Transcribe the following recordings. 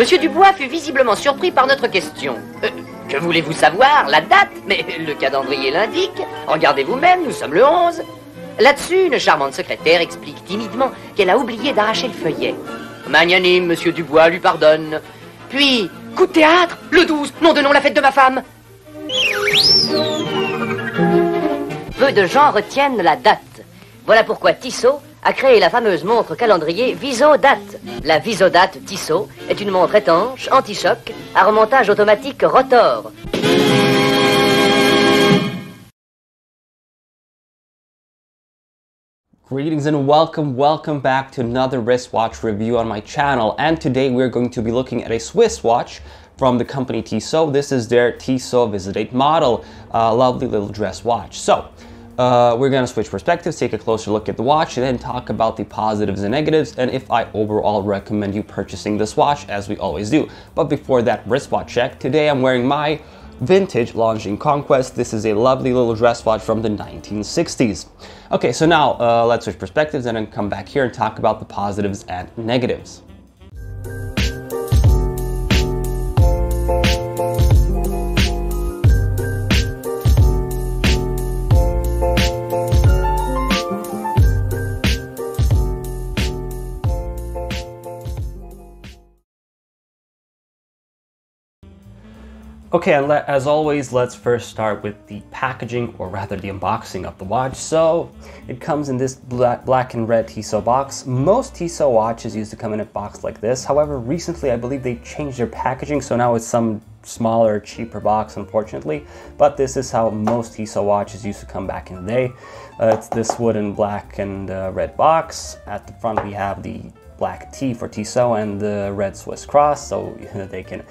Monsieur Dubois fut visiblement surpris par notre question. Que voulez-vous savoir? La date? Mais le calendrier l'indique. Regardez vous-même, nous sommes le 11. Là-dessus, une charmante secrétaire explique timidement qu'elle a oublié d'arracher le feuillet. Magnanime, Monsieur Dubois lui pardonne. Puis, coup de théâtre, le 12, nom de nom, la fête de ma femme. Peu de gens retiennent la date. Voilà pourquoi Tissot a créé la fameuse montre calendrier Visodate. La Visodate Tissot est une montre étanche, anti-choc, à remontage automatique rotor. Greetings and welcome back to another wristwatch review on my channel. And today we're going to be looking at a Swiss watch from the company Tissot. This is their Tissot Visodate model, lovely little dress watch. So we're going to switch perspectives, take a closer look at the watch, and then talk about the positives and negatives, and if I overall recommend you purchasing this watch, as we always do. But before that wristwatch check, today I'm wearing my vintage Longines Conquest. This is a lovely little dress watch from the 1960s. Okay, so now let's switch perspectives and then come back here and talk about the positives and negatives. Okay, and as always, let's first start with the packaging, or rather the unboxing of the watch. So it comes in this black and red Tissot box. Most Tissot watches used to come in a box like this. However, recently I believe they changed their packaging, so now it's some smaller, cheaper box, unfortunately. But this is how most Tissot watches used to come back in the day. It's this wooden black and red box. At the front we have the black T for Tissot and the red Swiss cross, so they can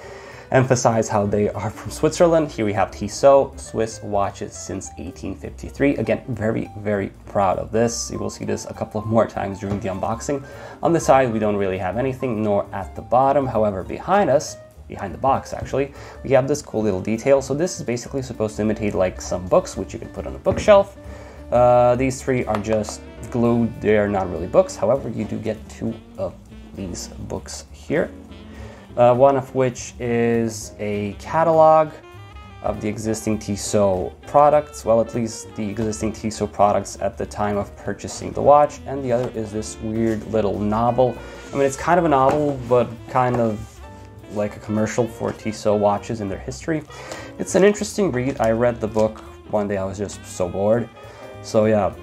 emphasize how they are from Switzerland. Here we have Tissot Swiss watches since 1853. Again, very proud of this. You will see this a couple of more times during the unboxing. On the side, we don't really have anything, nor at the bottom. However, behind us, behind the box actually, we have this cool little detail. So this is basically supposed to imitate like some books, which you can put on a bookshelf. These three are just glued. They are not really books. However, you do get two of these books here. One of which is a catalog of the existing Tissot products, well, at least the existing Tissot products at the time of purchasing the watch, and the other is this weird little novel. I mean, it's kind of a novel, but kind of like a commercial for Tissot watches and their history. It's an interesting read. I read the book one day, I was just so bored. So yeah,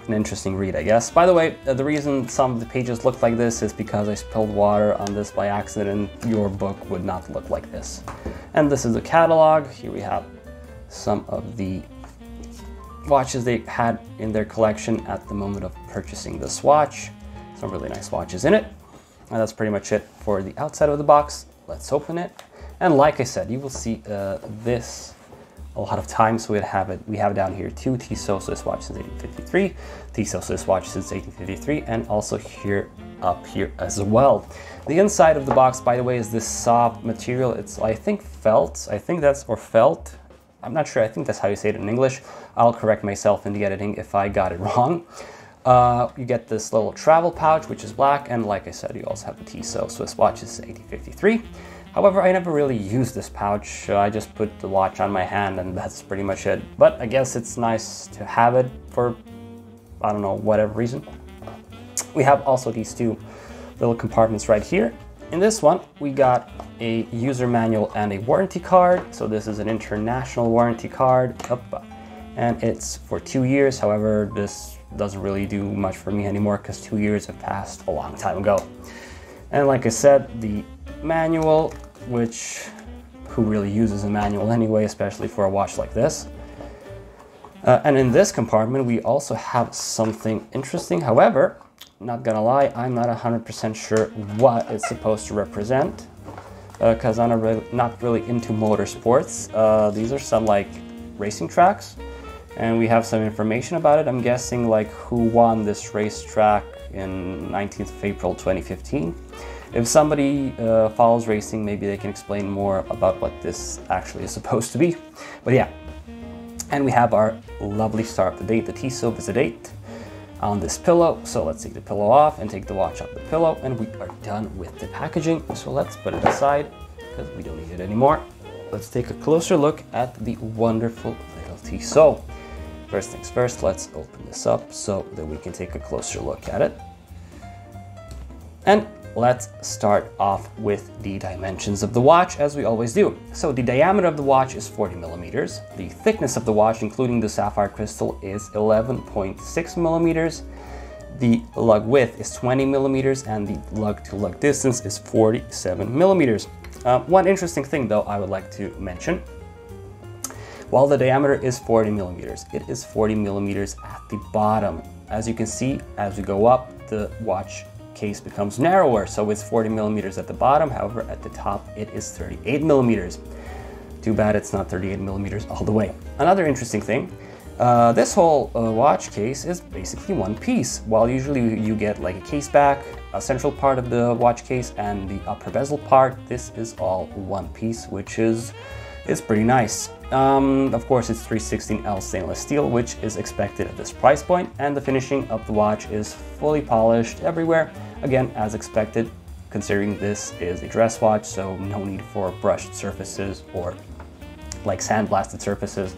an interesting read, I guess. By the way, the reason some of the pages look like this is because I spilled water on this by accident, and your book would not look like this. And this is the catalog. Here we have some of the watches they had in their collection at the moment of purchasing this watch. Some really nice watches in it. And that's pretty much it for the outside of the box. Let's open it. And like I said, you will see this a lot of times. We have down here two Tissot Swiss watch since 1853, Tissot Swiss watch since 1853, and also here up here as well. The inside of the box, by the way, is this soft material. It's, I think, felt. I think that's, or felt. I'm not sure. I think that's how you say it in English. I'll correct myself in the editing if I got it wrong. You get this little travel pouch, which is black, and like I said, you also have the Tissot Swiss watch since 1853. However, I never really used this pouch. I just put the watch on my hand and that's pretty much it. But I guess it's nice to have it for, I don't know, whatever reason. We have also these two little compartments right here. In this one, we got a user manual and a warranty card. So this is an international warranty card, and it's for 2 years. However, this doesn't really do much for me anymore because 2 years have passed a long time ago. And like I said, the manual, which who really uses a manual anyway, especially for a watch like this. And in this compartment we also have something interesting. However, not gonna lie, I'm not 100% sure what it's supposed to represent, because I'm not really into motorsports. These are some like racing tracks, and we have some information about it. I'm guessing like who won this racetrack in 19th of April 2015. If somebody follows racing, maybe they can explain more about what this actually is supposed to be. But yeah, and we have our lovely star of the date, the Tissot Visodate. on this pillow. So let's take the pillow off and take the watch off the pillow, and we are done with the packaging. So let's put it aside because we don't need it anymore. Let's take a closer look at the wonderful little Tissot. First things first, let's open this up so that we can take a closer look at it. And let's start off with the dimensions of the watch, as we always do. So the diameter of the watch is 40 millimeters. The thickness of the watch, including the sapphire crystal, is 11.6 millimeters. The lug width is 20 millimeters, and the lug to lug distance is 47 millimeters. One interesting thing, though, I would like to mention. While the diameter is 40 millimeters, it is 40 millimeters at the bottom. As you can see, as we go up, the watch case becomes narrower, so it's 40 millimeters at the bottom. However, at the top it is 38 millimeters. Too bad it's not 38 millimeters all the way. Another interesting thing, this whole watch case is basically one piece. While usually you get like a case back, a central part of the watch case, and the upper bezel part, this is all one piece, which is pretty nice. Of course, it's 316L stainless steel, which is expected at this price point, and the finishing of the watch is fully polished everywhere. Again, as expected, considering this is a dress watch, so no need for brushed surfaces or like sandblasted surfaces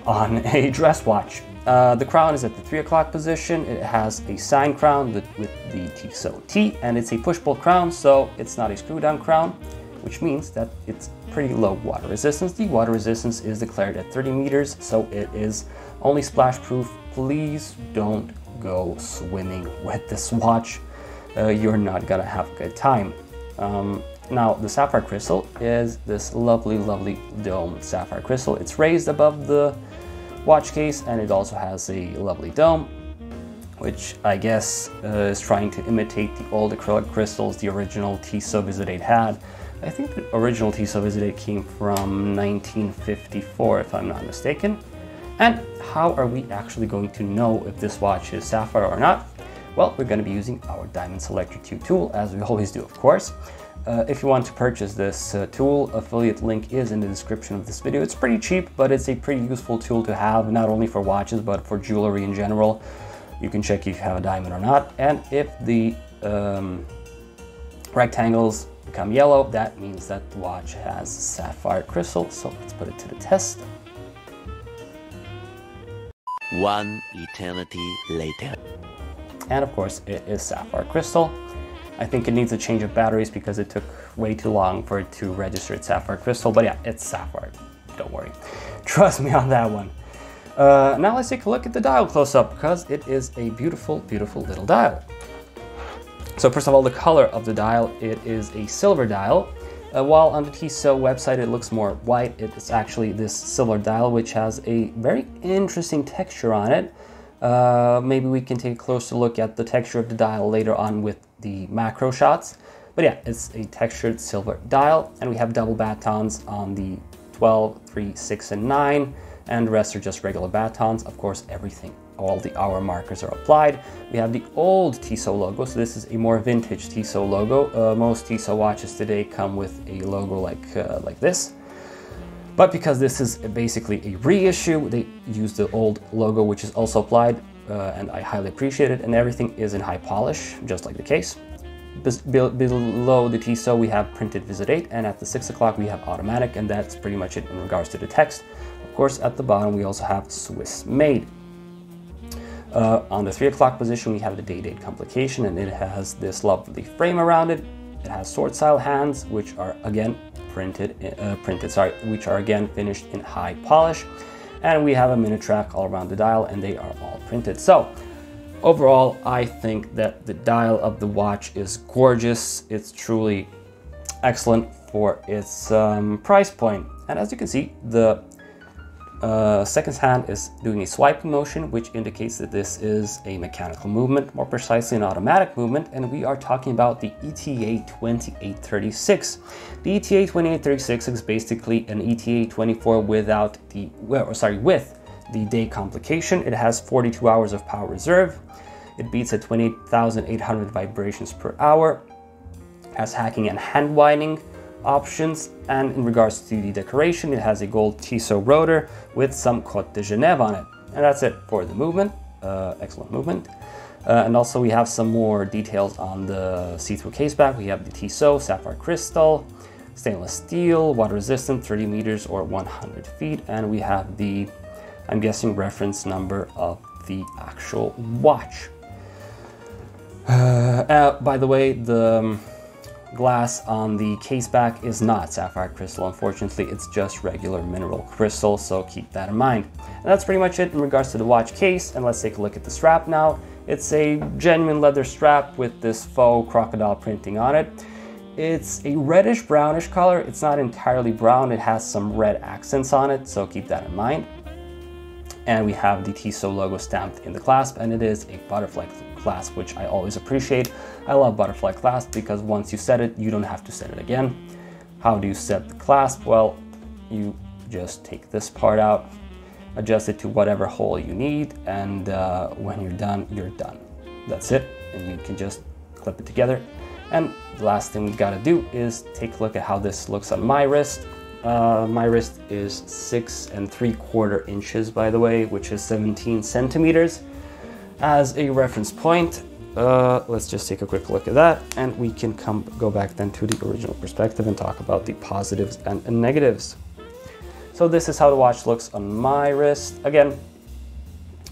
on a dress watch. The crown is at the 3 o'clock position. It has a sign crown with the Tissot T, and it's a push-pull crown, so it's not a screw-down crown, which means that it's pretty low water resistance. The water resistance is declared at 30 meters, so it is only splash proof. Please don't go swimming with this watch. You're not gonna have a good time. Now, the sapphire crystal is this lovely, lovely domed sapphire crystal. It's raised above the watch case, and it also has a lovely dome, which I guess is trying to imitate the old acrylic crystals the original Tissot Visodate had. I think the original Tissot Visodate came from 1954, if I'm not mistaken. And how are we actually going to know if this watch is sapphire or not? Well, we're going to be using our Diamond Selector 2 tool, as we always do, of course. If you want to purchase this tool, affiliate link is in the description of this video. It's pretty cheap, but it's a pretty useful tool to have, not only for watches, but for jewelry in general. You can check if you have a diamond or not. And if the rectangles become yellow, that means that the watch has sapphire crystal. So let's put it to the test. One eternity later. And of course, it is sapphire crystal. I think it needs a change of batteries because it took way too long for it to register its sapphire crystal. But yeah, it's sapphire. Don't worry. Trust me on that one. Now let's take a look at the dial close up, because it is a beautiful, beautiful little dial. So first of all, the color of the dial, it is a silver dial. While on the Tissot website it looks more white, it's actually this silver dial, which has a very interesting texture on it. Maybe we can take a closer look at the texture of the dial later on with the macro shots. But yeah, it's a textured silver dial, and we have double batons on the 12, 3, 6, and 9, and the rest are just regular batons. Of course, everything, all the hour markers are applied. We have the old Tissot logo, so this is a more vintage Tissot logo. Most Tissot watches today come with a logo like this. But because this is basically a reissue, they use the old logo, which is also applied, and I highly appreciate it. And everything is in high polish, just like the case. Below the Tissot, we have printed Visodate, and at the 6 o'clock, we have automatic, and that's pretty much it in regards to the text. Of course, at the bottom, we also have Swiss made. On the 3 o'clock position, we have the day-date complication, and it has this lovely frame around it. It has sword-style hands, which are again which are again finished in high polish, and we have a minute track all around the dial, and they are all printed. So overall, I think that the dial of the watch is gorgeous. It's truly excellent for its price point, and as you can see, the second hand is doing a swiping motion, which indicates that this is a mechanical movement, more precisely an automatic movement, and we are talking about the ETA 2836. The ETA 2836 is basically an ETA 24 without the, with the day complication. It has 42 hours of power reserve. It beats at 28,800 vibrations per hour. It has hacking and hand winding options, and in regards to the decoration, it has a gold Tissot rotor with some Côte de Genève on it. And that's it for the movement. excellent movement. And also we have some more details on the see-through case back. We have the Tissot sapphire crystal, stainless steel, water resistant, 30 meters or 100 feet. And we have the, I'm guessing, reference number of the actual watch. By the way, the glass on the case back is not sapphire crystal. Unfortunately, it's just regular mineral crystal, so keep that in mind. And that's pretty much it in regards to the watch case. And let's take a look at the strap now. It's a genuine leather strap with this faux crocodile printing on it. It's a reddish brownish color. It's not entirely brown. It has some red accents on it, so keep that in mind. And we have the Tissot logo stamped in the clasp, and it is a butterfly clasp, which I always appreciate. I love butterfly clasp because once you set it, you don't have to set it again. How do you set the clasp? Well, you just take this part out, adjust it to whatever hole you need, and when you're done, you're done. That's it, and you can just clip it together. And the last thing we gotta do is take a look at how this looks on my wrist. My wrist is 6 3/4 inches, by the way, which is 17 centimeters. As a reference point, let's just take a quick look at that, and we can go back then to the original perspective and talk about the positives and negatives. So this is how the watch looks on my wrist. Again,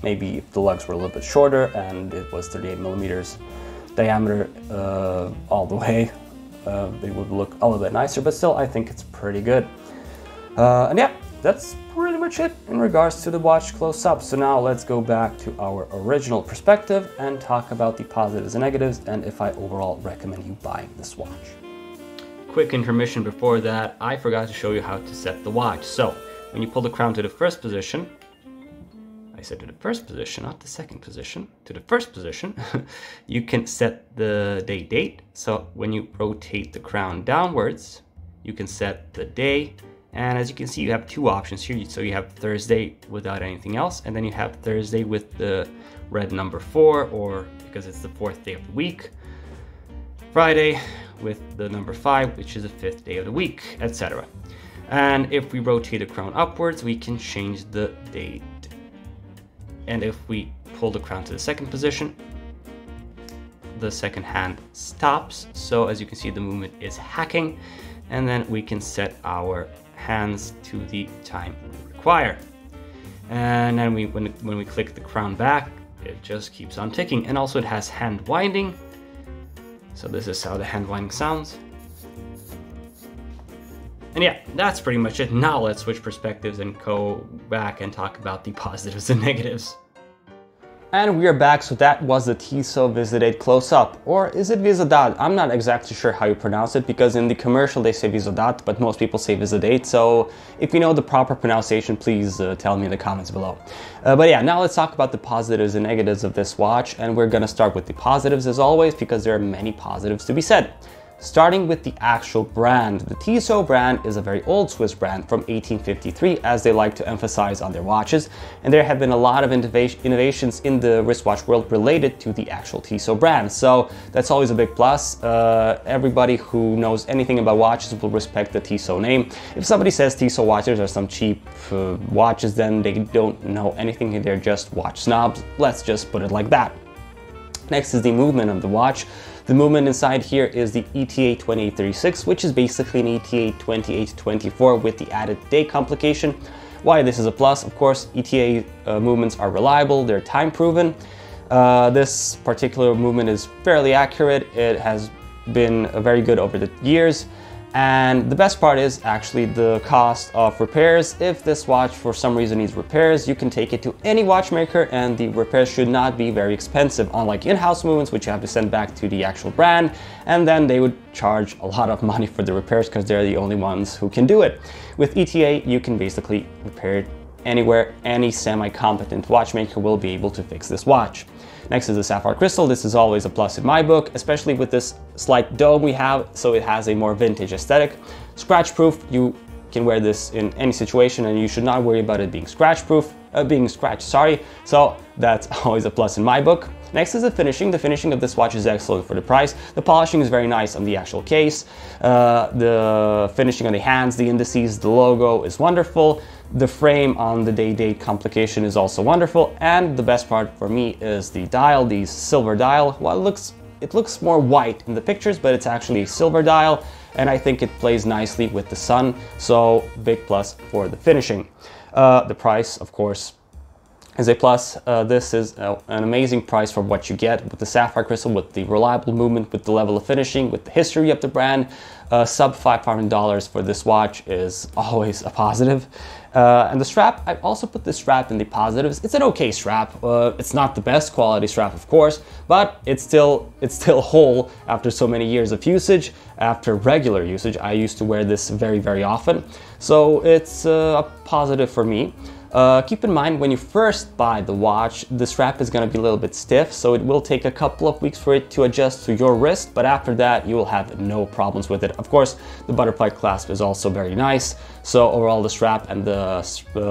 maybe if the lugs were a little bit shorter and it was 38 millimeters diameter all the way, they would look a little bit nicer, but still I think it's pretty good. And yeah, that's pretty much it in regards to the watch close up. So now let's go back to our original perspective and talk about the positives and negatives, and if I overall recommend you buying this watch. Quick intermission before that, I forgot to show you how to set the watch. So when you pull the crown to the first position, I said to the first position, not the second position, to the first position, you can set the date. So when you rotate the crown downwards, you can set the day. And as you can see, you have two options here. So you have Thursday without anything else, and then you have Thursday with the red number 4, or because it's the 4th day of the week. Friday with the number 5, which is the 5th day of the week, etc. And if we rotate the crown upwards, we can change the date. And if we pull the crown to the second position, the second hand stops. So as you can see, the movement is hacking, and then we can set our hands to the time we require. And then when we click the crown back, it just keeps on ticking. And also it has hand winding. So this is how the hand winding sounds. And yeah, that's pretty much it. Now let's switch perspectives and go back and talk about the positives and negatives. And we are back, so that was the Tissot Visodate close-up. Or is it Visodate? I'm not exactly sure how you pronounce it, because in the commercial they say Visodate, but most people say Visodate. So if you know the proper pronunciation, please tell me in the comments below. But yeah, now let's talk about the positives and negatives of this watch. And we're gonna start with the positives as always, because there are many positives to be said. Starting with the actual brand. The Tissot brand is a very old Swiss brand from 1853, as they like to emphasize on their watches. And there have been a lot of innovations in the wristwatch world related to the actual Tissot brand. So that's always a big plus. Everybody who knows anything about watches will respect the Tissot name. If somebody says Tissot watches are some cheap watches, then they don't know anything. They're just watch snobs. Let's just put it like that. Next is the movement of the watch. The movement inside here is the ETA 2836, which is basically an ETA 2824 with the added day complication. Why this is a plus? Of course, ETA movements are reliable, they're time proven. This particular movement is fairly accurate. It has been very good over the years. And the best part is actually the cost of repairs. If this watch for some reason needs repairs, you can take it to any watchmaker and the repairs should not be very expensive, unlike in-house movements, which you have to send back to the actual brand, and then they would charge a lot of money for the repairs because they're the only ones who can do it. With ETA, you can basically repair it anywhere. Any semi-competent watchmaker will be able to fix this watch. Next is the sapphire crystal. This is always a plus in my book, especially with this slight dome we have, so it has a more vintage aesthetic. Scratch proof, you can wear this in any situation and you should not worry about it being scratched, sorry. So that's always a plus in my book. Next is the finishing. The finishing of this watch is excellent for the price. The polishing is very nice on the actual case. The finishing on the hands, the indices, the logo is wonderful. The frame on the day-date complication is also wonderful, and the best part for me is the dial, the silver dial. Well, it looks more white in the pictures, but it's actually a silver dial, and I think it plays nicely with the sun, so big plus for the finishing. The price, of course, is a plus. This is an amazing price for what you get with the sapphire crystal, with the reliable movement, with the level of finishing, with the history of the brand. Sub $500 for this watch is always a positive. And the strap, I also put the strap in the positives. It's an okay strap. It's not the best quality strap, of course, but it's still whole after so many years of usage. After regular usage, I used to wear this very, very often. So it's a positive for me. Keep in mind, when you first buy the watch, the strap is going to be a little bit stiff, so it will take a couple of weeks for it to adjust to your wrist, but after that you will have no problems with it. Of course, the butterfly clasp is also very nice, so overall the strap and the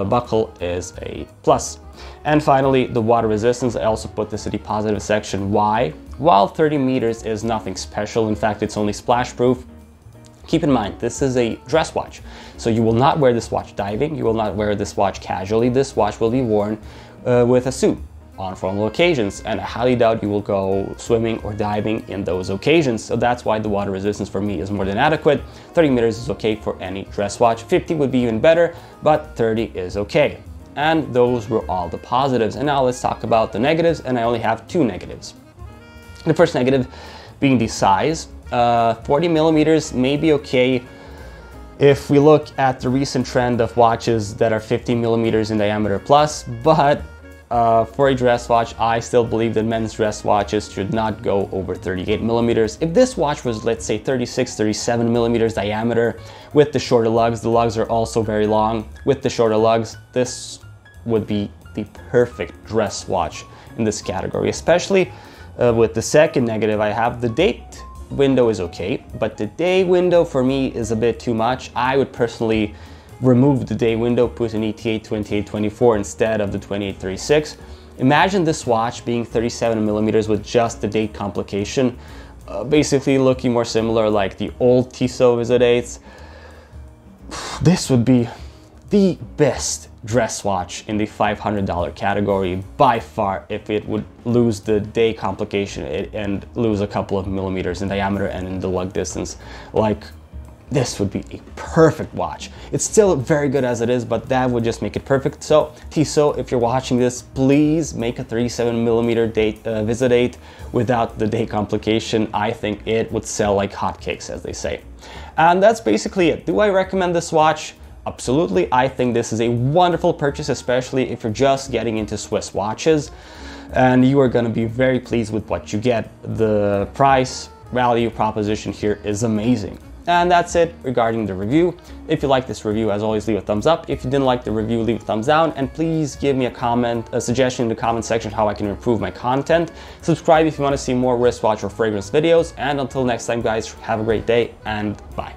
buckle is a plus. And finally, the water resistance, I also put this in the positive section. Why? While 30 meters is nothing special, in fact it's only splash proof, keep in mind, this is a dress watch, so you will not wear this watch diving, you will not wear this watch casually. This watch will be worn with a suit on formal occasions, and I highly doubt you will go swimming or diving in those occasions. So that's why the water resistance for me is more than adequate. 30 meters is okay for any dress watch. 50 would be even better, but 30 is okay. And those were all the positives. And now let's talk about the negatives, and I only have 2 negatives. The first negative being the size. 40 millimeters may be okay if we look at the recent trend of watches that are 50 millimeters in diameter plus, but for a dress watch, I still believe that men's dress watches should not go over 38 millimeters. If this watch was, let's say, 36, 37 millimeters diameter with the shorter lugs, the lugs are also very long. With the shorter lugs, this would be the perfect dress watch in this category, especially with the second negative I have. The date window is okay, but the day window for me is a bit too much. I would personally remove the day window, put an ETA 2824 instead of the 2836. Imagine this watch being 37 millimeters with just the date complication, basically looking more similar like the old Tissot Visodates. This would be the best dress watch in the $500 category by far if it would lose the day complication and lose a couple of millimeters in diameter and in the lug distance. Like, this would be a perfect watch. It's still very good as it is, but that would just make it perfect. So Tissot, if you're watching this, please make a 37 millimeter Visodate without the day complication. I think it would sell like hotcakes, as they say. And that's basically it. Do I recommend this watch? Absolutely. I think this is a wonderful purchase, especially if you're just getting into Swiss watches, and you are going to be very pleased with what you get. The price value proposition here is amazing. And that's it regarding the review. If you like this review, as always, leave a thumbs up. If you didn't like the review, leave a thumbs down, and please give me a suggestion in the comment section how I can improve my content. Subscribe if you want to see more wristwatch or fragrance videos, and until next time, guys, have a great day and bye.